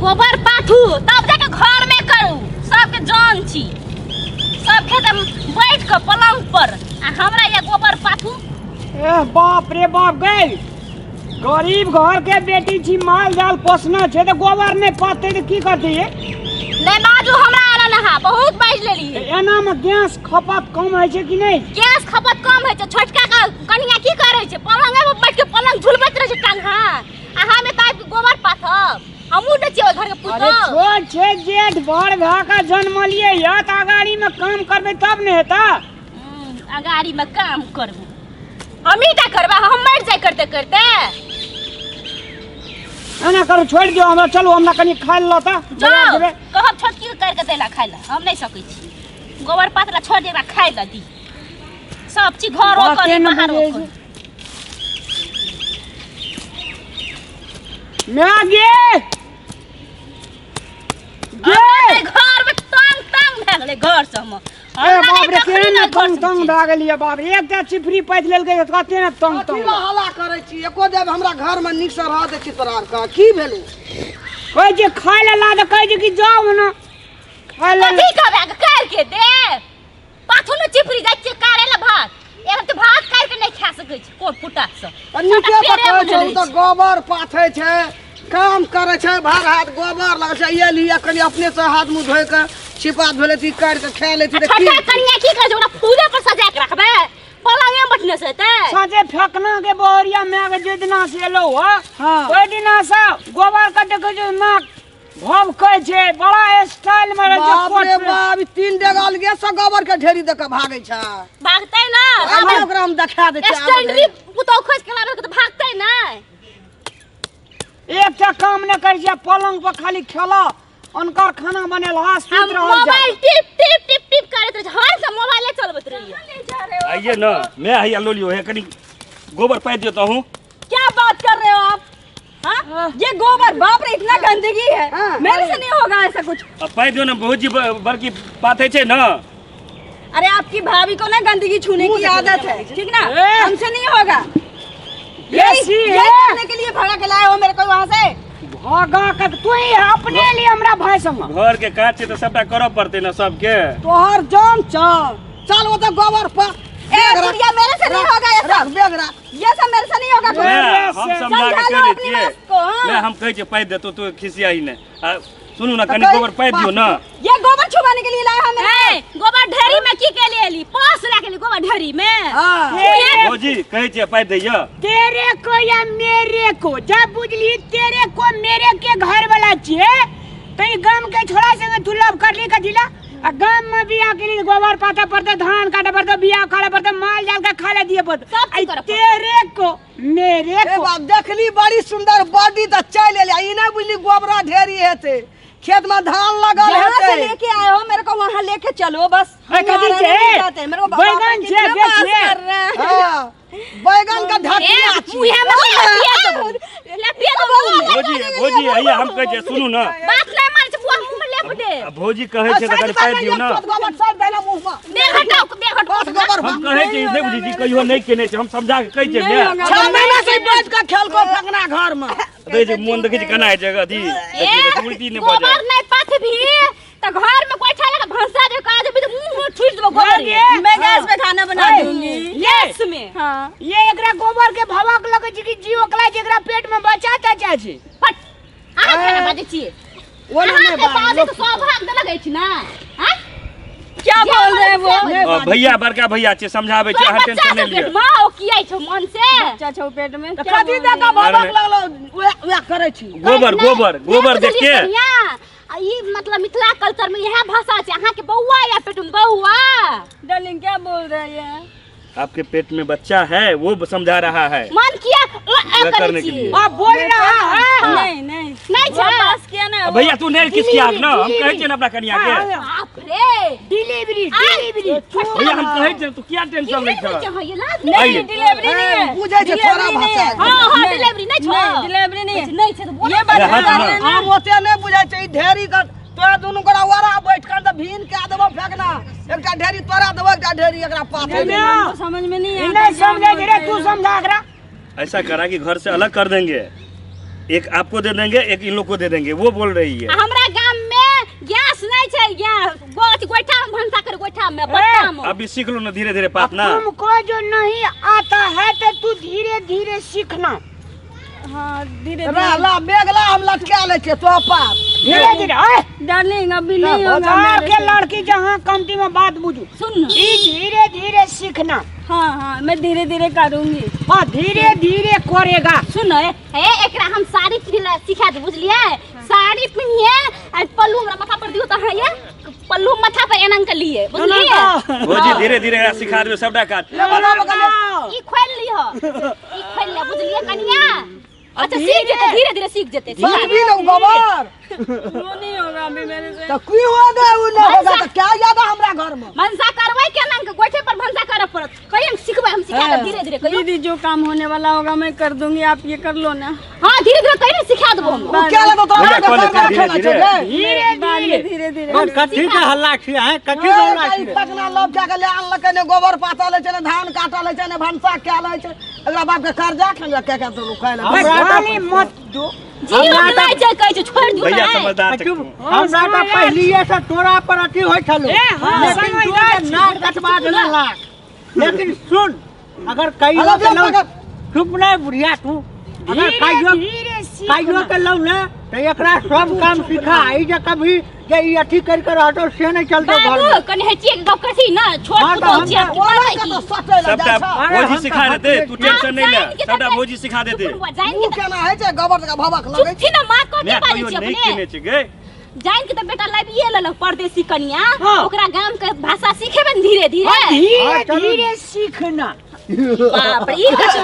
गोबर पाथू तब जाके घर में करू सबके जान छी सब खेत बैठ के पलंग पर आ हमरा ये गोबर पाथू। ए बाप रे बाप गई गरीब घर के बेटी छी माल जाल पोसना छे तो गोबर नहीं पाते तो की करती है ले बाजू हमरा आला नहा बहुत बाज लेली एना में गैस खपत कम है छे कि नहीं गैस खपत कम है छोटका का कनिया की करे छे पलंग में बैठ के पलंग झुलबैत रहे छे टांग आ हमें ताई गोबर पाथब हमू न छियो घर के पुतो। अरे छोट छे जेठ भर भाका जन्म लिए या त अगाड़ी में काम करबे तब ने हेता अगाड़ी में काम करबे हम ही ता करबा हम मर जाय करते करते एना करू छोड़ दियो हमरा चलो हमरा कनी खाइ ल त जाओ कहब छोटकी करके देला खाइ ल हम नहीं सकै छी गोबर पाथला छोड़ देला खाइ ल दी सब चीज घर ओकर बाहर ओकर मैगे घर में तंग भ गेलै घर से हम बाप रे केना तंग भ गेलिए बाप एकटा चिपरी पैथ लेलकै कते ने तंग हल्ला करै छी एको देब हमरा घर में नीक से रह दे छी तोरा का की भेलै कहै जे खाइ ले ला त कहै जे कि जाओ न खाइ ले कथि कहबे कर के दे पाथू न चिपरी जाय छै कारे ले भात एहन त भात काट के नहीं खा सकै छी कोन फुटा से नीचे पकड़ छै त गोबर पाथै छै काम करे छै भर हाथ गोबर लगे छै ये लिया कनी अपने से हाथ मुंह धोय के छिपा धोले थी काट के खा ले थी त छोटा कन्या की करे ओकरा पूरे पर सजा के रखबे पलंग में बैठने से ते साजे फेकना के बोरिया में के जितना से लो हां ओइ दिना से गोबर का देखे जो नाक भव कहै छै बड़ा स्टाइल में रहे बाप रे बाप 3 डेगाल के से गोबर के ढेरी दे के भागै छै भागतै ना आबे ओकरा हम देखा दे छै स्टैंडरी पुतो खोज के लाबे त भागतै ना एकटा काम न कर जे पलंग पर खाली खेला उनकर खाना बनेल हाथ सुत रहल मोबाइल टिप करत रहे हर से मोबाइले चलबत रहिए आइए ना मैं आइए लो लियो है कनी गोबर पैद देता हूँ। क्या बात कर रहे हो आप हाँ? ये गोबर बाप रे इतना गंदगी है मेरे से नहीं होगा ऐसा कुछ। अब पैद दो ना बहुत जी बड़की बात है ना। अरे आपकी भाभी को ना गंदगी छूने की आदत है ठीक ना हमसे नहीं होगा यही करने के लिए भगा के लाए हो मेरे को वहाँ से भागा के तू ही अपने लिए हमरा भाई संग घर के काज से तो सबटा करऽ पड़ते ना सबके तोहर जान चल वो तो गोबर पर ये मेरे से नहीं होगा ये सब बेग रख ये सब मेरे से नहीं होगा हम समझा के समझा लो कहै अपनी छियै बात को मैं हम कहै छियै पैद देतो तू खिसियाई ने सुनू ना कनी गोबर पैद दियो ना ये गोबर छुपाने के लिए लाए हम गोबर ढेरी में की के लिए ली पास रख ली गोबर ढेरी में भौजी कहै छियै पैद दैया तेरे को या मेरे को जब बुझली तेरे को मेरे के घर वाला छिए तो गांव के छोड़ा संग तू लव कर ली कथिला आ गांव में बियाह के लिए गोबर पाता पड़ता धान काटा पड़ता बियाह खाला पड़ता माल जाल का खाले दिए पड़ता तेरे को मेरे को बाप देखली बड़ी सुंदर बॉडी त चल ले ई ना बुझली गोबरा ढेरी हेते खेत में धान लगल जहाँ से हेते लेके आए हो मेरे को वहाँ लेके चलो बस कथी छे मेरे को बैगन छे बेच ले हां बैगन का ढकिया मुहे में लपिया दो भौजी आइए हम कहै छियै सुनू ना बात नहीं मारे बुआ मुंह में लेपटे भौजी कहै छियै त कनी पैद दियो ना गोबर सब देला मुंह में दे हटाओ गोबर हम कहै छियै नहीं बुझी जी कहियो नहीं केने छै हम समझा के कहै छियै ने 6 महीना से बैठ के खेल को फेंकना घर में दे जे मन देखै छै कना है जगह दी उल्टी नहीं बजे गोबर नहीं पाथ भी त घर में कोई छाला का भंसा दे का दे मुंह में छुट दो गोबर मैं गैस पे खाना बना दूंगी गैस में हाँ ये एकरा गोबर के भवक लगे छी कि जीव ओकला जेकरा पेट में बचाता चाची फट आ खाना बाजे छिए वो ना मैं बाजे तो सौभाग्य दे लगे छी ना हां क्या बोल रहे हैं वो भैया बड़का भैया छै समझाबै छै अहाँ टेंशन नहीं लियो मां किया छो मन से बच्चा छो पेट में कथी दे का भवक लगलो वे करे छी गोबर देख के ई मतलब मिथिला कल्चर में यह भाषा छै अहाँ के बौआ या पेट में बौआ डार्लिंग क्या बोल रही है आपके पेट में बच्चा है वो समझा रहा है मन किया करने के लिए अब बोल रहा है नहीं पास किया ना भैया तू नहीं किस किया ना हम कहै छियै ना अपना कनिया के बाप रे डिलीवरी भैया हम कहै छियै तू क्या टेंशन ले छ नहीं डिलीवरी नहीं है बुझै छै थोड़ा भाषा हां डिलीवरी नहीं छ डिलीवरी नहीं है नहीं छ तो ये बात हम ओते नहीं बुझै छै ढेरी का तोरा दुनु गोरा वारा बैठ कर त भीन के देबो फेंकना एकटा ढेरी तोरा देबो एकटा ढेरी एकरा पाथे समझ में नहीं नहीं समझे रे तू समझा करा ऐसा करा कि घर से अलग कर देंगे एक आपको दे देंगे, एक इन लोग को दे देंगे, वो बोल रही है। हमरा गांव में गैस नहीं छै, गैस गोइठा में भंसा कर, गोइठा में बट्टा में। अभी सीख लो ना धीरे धीरे बात ना। तुमको जो नहीं आता है तो तू धीरे धीरे सीखना। हाँ धीरे ला बेगला हम लटका ले के तो पास धीरे धीरे डार्लिंग अभी नहीं होगा बाजार मेरे के लड़की जहाँ कमती में बात बुझू, सुन ना। धीरे धीरे सीखना। हाँ हाँ मैं धीरे धीरे करूँगी। हाँ धीरे धीरे करेगा। सुन एकरा हम साड़ी पहनला सिखा दे, बुझलिए? साड़ी पहनिए और पल्लू हमरा माथा पर दियो त ये पल्लू माथा पर एनंग के लिए, बुझलिए? भौजी धीरे धीरे सिखा देबे सबटा काज। ई खोल लियो, ई खोल ले, बुझलिए कनिया? अच्छा सीख जेते, धीरे धीरे सीख जेते। बच भी ना गोबर वो नहीं होगा अभी मेरे से। तो की होगा वो ना होगा तो क्या यादा हमरा घर में भंसा करबै केना के गोइठे पर भंसा करे पड़त। कहिए सिखबै, हम सिखा देब धीरे धीरे। कहियो दीदी जो काम होने वाला होगा मैं कर दूंगी, आप ये कर लो ना। हां धीरे धीरे कहिए सिखा देबो हम। वो क्या लगा तो भैया, हमरा कॉल घर धीरे रखना धीरे। चाहिए धीरे धीरे कथी के हल्ला छियै हैं? कथी के हल्ला ए, छियै? तकना लोग जाके ले आनल के ने गोबर पाता ले छै ने धान काटा ले छै ने भंसा क्या ले छै, एकरा बाप के कर्जा खंजा के तो खाय ले। गाली मत दो। जीरो नहीं जे कहै छै छोड़ दियो भैया ना। समझदार चुप, तक। हमरा तो पहलिए से तोरा पर अथी होय छलो, हाँ, लेकिन तू समझदार जे नाक कटवा देला। लेकिन सुन, अगर कहियो हेलो, के लो, जब चुप नहीं बुढ़िया तू, अगर कहियो धीरे सीखना। कहियो के लो ना तो एकरा सब काम सिखा। ई जे कभी जे ई अथी कर कर हटो से नहीं चलतो घर बाबू में। कने हेचिए के गप करसी ना, छोड़ हाँ, तू तो तो हम जिया तो- वाला के तो सटे ले सबटा जा अरे भौजी हम सिखा तो देते, तू टेंशन नहीं ले, सबटा भौजी सिखा देते। जाइन तू के केना है छै गोबर के भभक लगे चुप थी ना, मां को मैं के बाजी कहियो छी नहीं अपने। केने छी गे। जाइन के त बेटा लाबिए लेलक परदेसी कनिया, हाँ। ओकरा गाम के भाषा सीखेबे न धीरे धीरे। धीरे चलो। धीरे सीखना। बाप रे ई कछु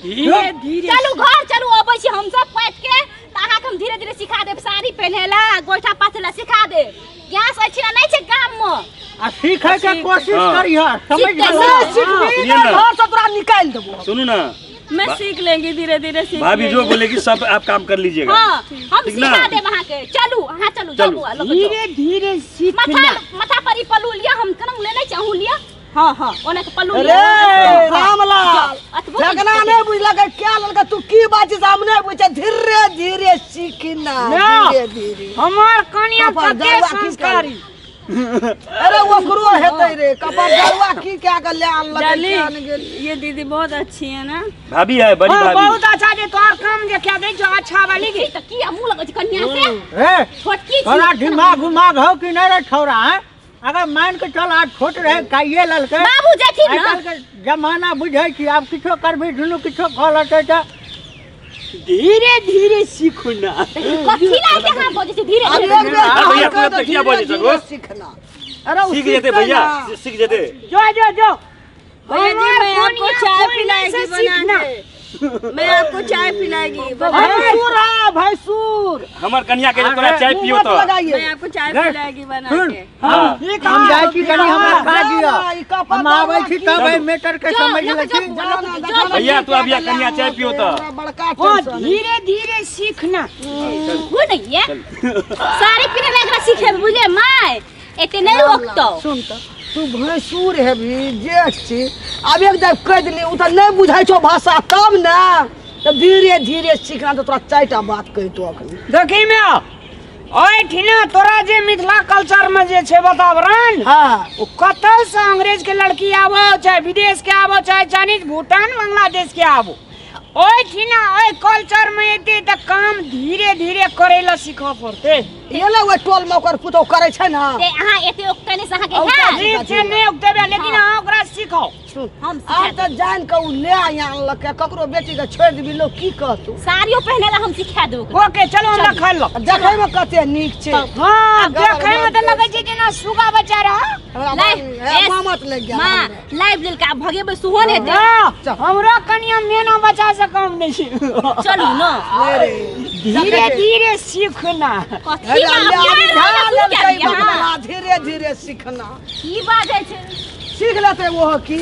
धीरे धीरे चलू घर चलू, अबै छी हम सब पैठ के त अहाँ के हम धीरे धीरे सिखा देब। साड़ी पहनेला, गोइठा पाथेला सिखा देब। गैस अछि ना, नहीं छै गाम में। आ सीखे के कोशिश हाँ। करिह, समझ सीख के गेलह? सीख। सीखबी सुनिए ना ना। घर से तोरा निकाल देबो। सुनू ना, मैं सीख लेंगी, धीरे धीरे सीख भाभी जो लेंगी। बोलेगी सब आप काम कर लीजिएगा। हां हम ठीक ना? सिखा देब अहाँ के। चलू अहाँ चलू, जाऊ चलू। आ लोग धीरे धीरे माथा सीखना। माथा पर ई पल्लू लिया, हम कनम लेने चाहू लिया। हां हां ओने के पल्लू अरे लिया। रामलाल अतबो जगना नहीं बुझला के क्या ललका तू की बात सामने बुझे धीरे धीरे सीखना ना। धीरे धीरे हमार कन्या कपार कते जरवा की संस्कारी। अरे वो करो हेतै रे कपार जरवा की क्या कर ले आन लगे डाली क्या न गेल ये दीदी बहुत अच्छी है ना। भाभी है बड़ी हाँ, भाभी। बहुत अच्छा जे तोर काम देखा दे जो अच्छा वाली के। त किया मुंह लगै छै कन्या से? ए, छोटकी थोड़ा छी। दिमाग उमाग हो कि नहीं रे छौरा हैं? अगर मान के चल आज छोट रहे काइए ललके बाबू जेथिन ना। आजकल के जमाना बुझे छी, आब किछो करबी दुनू किछो खा लेते त धीरे धीरे सीखना। कथी ना के हां बजे छै धीरे अरे धीरे। एक बेर भैया, हाथ कर तू तो तो क्या बोले धीरे सको? धीरे सीखना। अरे वो सीख जेते सीखतै भैया, ना। सीख जेते। जो जो जो भैया जी हमार मैं आपको कन्या चाय कोई पिलाएगी नहीं से बना सीखना। के। मैं आपको चाय पिलाएगी बना के। भैंसूर है भैंसूर हमर कन्या के तोरा चाय पियो मत तो। लगाइए मैं आपको चाय पिलाएगी बना सुन, के। हम ये हम कहाँ जाय छी कनी हमरा हाँ, खा दियो। ई कपार हम आबै छी जरवा तब की- एहि मैटर के जो, समझ जो, ले छी। जो, भैया, तू अभी कन्या चाय पियो तो। बड़का हाँ, टेंशन है। धीरे धीरे सीखना। हो नहीं है साड़ी पहने लगरा सीखे बुझे माय एते नहीं ओकतो। सुन त तू भैंसूर है भी जेठ छी अब एक जब कह दिली उ त नहीं बुझाई छो भाषा तब ना तो धीरे धीरे सीखना तो तोरा चारिटा बात कही तो अखनी देखी में ओए ठिना तोरा जे मिथिला कल्चर में जे छे वातावरण हां ओ कतौ से अंग्रेज के लड़की आवो चाहे विदेश के आवो चाहे चाइनीज भूटान बांग्लादेश के आवो ओए ठिना ओए कल्चर में एते त काम धीरे धीरे करेला सीखो पड़ते। ये ले वो टोल में ओकर पुतो करे छै ना ते अहाँ एते ओकने से अहाँ के औ है ठीक छै नहीं उगतेबे लेकिन अहाँ ओकरा सीखो। सुन हम आज त जान के उ ले आया लक ककरो बेटी के छोड़ दिबी लोग की कहतू साड़ियों पहनेला हम सिखा दो। ओके चलो हम खा लो। देखे में कते नीक छै हां देखे में त लगे छै जेना सुगा बच्चा रहा। मामत लग गया मां लाइव लेल का भगे बे सुहोन हेते। हां हमरा कनिया मेना बच्चा से कम नहीं छै। चलू न धीरे धीरे सीखना। कथी ना धीरे धीरे सीखना की बात है सीख लेते वो की